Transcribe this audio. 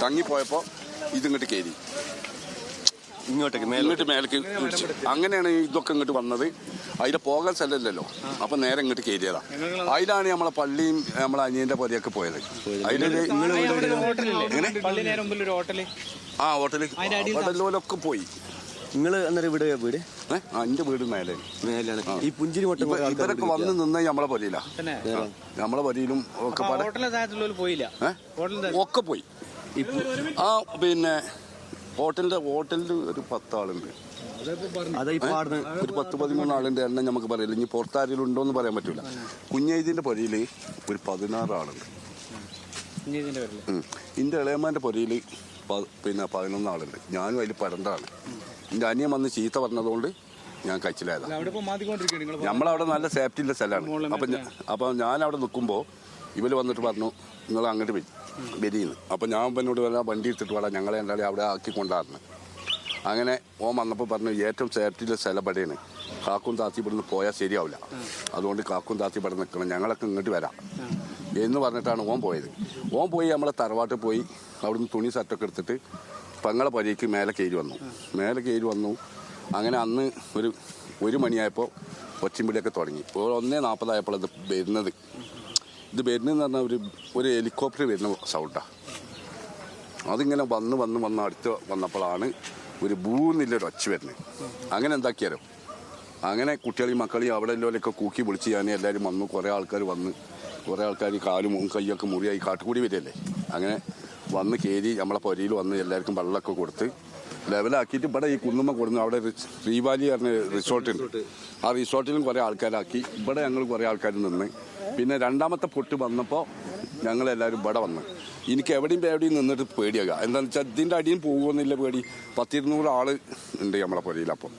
തങ്ങിപ്പോയപ്പോൾ ഇതിങ്ങോട്ട് കയറി ഇങ്ങോട്ടേക്ക് മേലേക്ക് പിടിച്ചു. അങ്ങനെയാണ് ഇതൊക്കെ ഇങ്ങോട്ട് വന്നത്. അതിൽ പോകാൻ സ്ഥലമില്ലല്ലോ, അപ്പം നേരെ ഇങ്ങോട്ട് കയറിയതാ. അതിലാണ് നമ്മളെ പള്ളിയും നമ്മളെ അനിയന്റെ പൊരയൊക്കെ പോയത്. അതിലൊരു ആ ഹോട്ടലിലൊക്കെ പോയി. നിങ്ങൾ അന്നേരം ഇവിടെ വീട് എന്റെ വീട് മേലെ ഈ പുഞ്ചിരി മുട്ട ഇവരൊക്കെ വന്ന് നിന്ന് നമ്മളെ പൊരയില, നമ്മളെ പൊരയിലും ഒക്കെ ഒക്കെ പോയി. ആ പിന്നെ ഹോട്ടലിൽ ഒരു 10 ആളുണ്ട്, ഒരു 10-13 ആളിന്റെ എണ്ണം നമുക്ക് പറയില്ല. ഇനി പുറത്താരെങ്കിലും ഉണ്ടോന്ന് പറയാൻ പറ്റൂല. കുഞ്ഞൈതിന്റെ പൊരയിൽ ഒരു 16 ആളുണ്ട്. എന്റെ ഇളയമ്മാന്റെ പൊരയിൽ പിന്നെ 11 ആളുണ്ട്. ഞാനും അതിൽ പരണ്ടാണ്. എന്റെ അനിയൻ വന്ന് ചീത്ത പറഞ്ഞതുകൊണ്ട് ഞാൻ കഴിച്ചിലായതാണ്. നമ്മളവിടെ നല്ല സേഫ്റ്റിയുള്ള സ്ഥലമാണ്. അപ്പൊ ഞാൻ അവിടെ നിൽക്കുമ്പോൾ ഇവര് വന്നിട്ട് പറഞ്ഞു നിങ്ങൾ അങ്ങോട്ട് വരിയെന്ന്. അപ്പം ഞാൻ എന്നോട് വരാൻ വണ്ടി എടുത്തിട്ട് വേണം ഞങ്ങളെ എന്തായാലും അവിടെ ആക്കി കൊണ്ടായിരുന്നു. അങ്ങനെ ഓൻ വന്നപ്പോൾ പറഞ്ഞു ഏറ്റവും സേഫ്റ്റിയുള്ള സ്ഥലം ഇവിടെയാണ്, കാക്കും താത്തി ഇവിടുന്ന് പോയാൽ ശരിയാവില്ല, അതുകൊണ്ട് കാക്കും താത്തി ഇവിടെ നിൽക്കണം, ഞങ്ങളൊക്കെ ഇങ്ങോട്ട് വരാം എന്ന് പറഞ്ഞിട്ടാണ് ഓൻ പോയത്. ഓൻ പോയി നമ്മളെ തറവാട്ടിൽ പോയി അവിടുന്ന് തുണി സെറ്റൊക്കെ എടുത്തിട്ട് പെങ്ങളെ പൊരയ്ക്ക് മേലെ കയറി വന്നു. അങ്ങനെ അന്ന് ഒരു 1 മണിയായപ്പോൾ ഒച്ചിമ്പിടിയൊക്കെ തുടങ്ങി. 1:40 ഇത് വരുന്നത്. ഇത് വരുന്നതെന്ന് പറഞ്ഞാൽ ഒരു ഹെലികോപ്റ്റർ വരുന്ന സൗണ്ടാണ്. അതിങ്ങനെ വന്ന് അടുത്ത് വന്നപ്പോഴാണ് ഒരു ബൂന്നില്ലൊരു ഒച്ച വരുന്നത്. അങ്ങനെ എന്താക്കിയാലോ, അങ്ങനെ കുട്ടികളെയും മക്കളെയും അവിടെ എല്ലാവരെയൊക്കെ കൂക്കി വിളിച്ച് ഞാൻ എല്ലാവരും വന്നു. കുറേ ആൾക്കാർ കാലും കൈയൊക്കെ മുറിയായി കാട്ടുകൂടി വരികയല്ലേ. അങ്ങനെ വന്ന് കയറി നമ്മളെ പൊരയിൽ വന്ന് എല്ലാവർക്കും വെള്ളമൊക്കെ കൊടുത്ത് ലെവലാക്കിയിട്ട് ഇവിടെ ഈ കുന്നുമ്മ കൊടുന്ന് അവിടെ ശ്രീവാലി പറഞ്ഞ റിസോർട്ടുണ്ട്. ആ റിസോർട്ടിലും കുറേ ആൾക്കാരാക്കി. ഇവിടെ ഞങ്ങൾ കുറേ ആൾക്കാർ നിന്ന്. പിന്നെ രണ്ടാമത്തെ പൊട്ട് വന്നപ്പോൾ ഞങ്ങളെല്ലാവരും ഇവിടെ വന്ന്. എനിക്ക് എവിടെയും നിന്നിട്ട് പേടിയാകുക. എന്താണെന്ന് വെച്ചാൽ ഇതിൻ്റെ അടിയും പോകുമെന്നില്ല പേടി. 10-200 ആൾ ഉണ്ട് നമ്മളെ പൊരയിൽ. അപ്പം